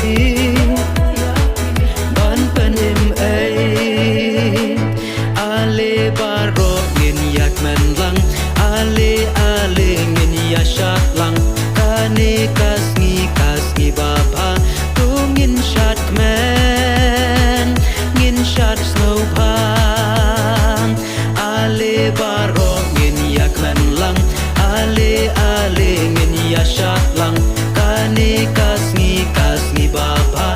pi ban panim ai ale baro ngin yak man lang ale ngin ya shat lang kane kasngi baba tungin shat man ngin shat snow pan ale baro ngin yak man lang ale ngin ya shat lang kane kasngi baba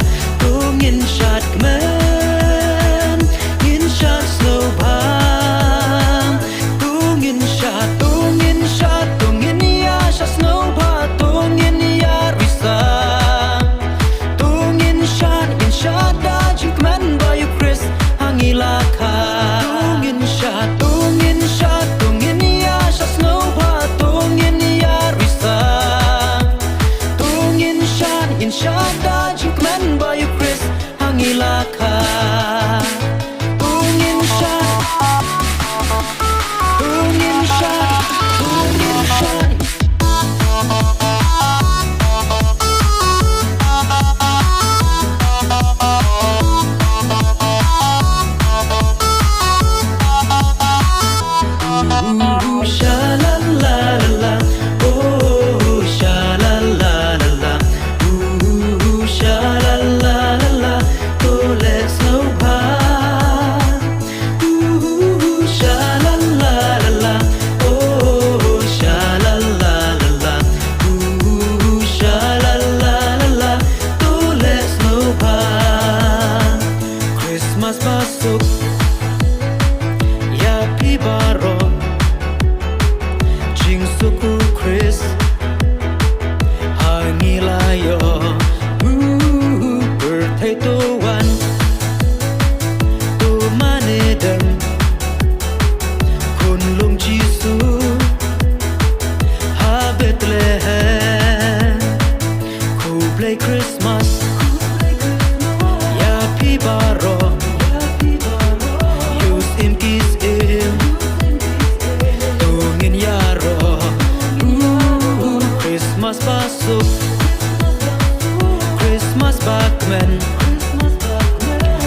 tungin shat man ngin shat snow pan tungin shat tungin ya shat snow pan tungin ya risa tungin shat da jikman bayu Chris hangilaka tungin shat tungin ya shat snow pan tungin ya risa tungin shat da jikman bayu Chris hangilaka tungin shat sha-la-la-la-la, oh, sha-la-la-la-la, ooh, sha-la-la-la-la, oh, let's know part. Ooh, sha-la-la-la-la, oh, sha-la-la-la-la, ooh, sha-la-la-la-la, oh, let's know part. Christmas masuk, ya pi baro suku Chris hangilayo birthday tuan tu manedem kunlung Jisu ha Bethlehem ku play Christmas ya pi baro yus im kis im tungin yaro Christmas pasok Christmas bakmen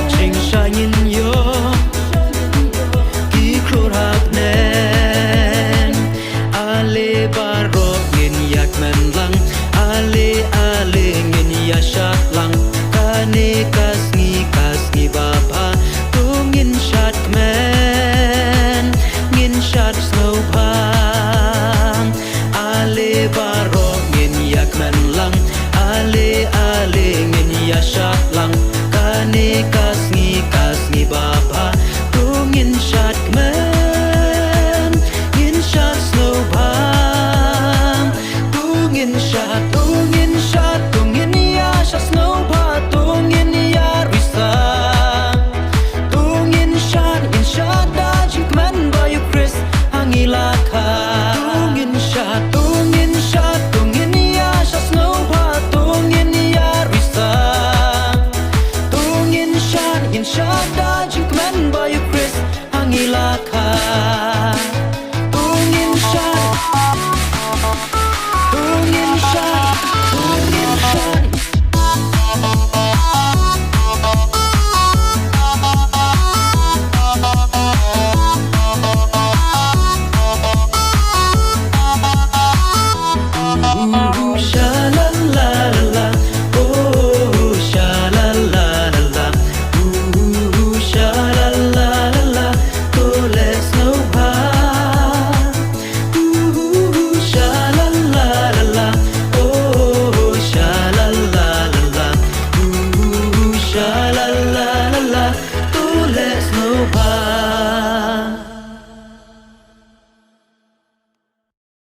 ching shayin yo ki klor hapnen ale baro ngin yak men lang ale ngin ya shat lang kane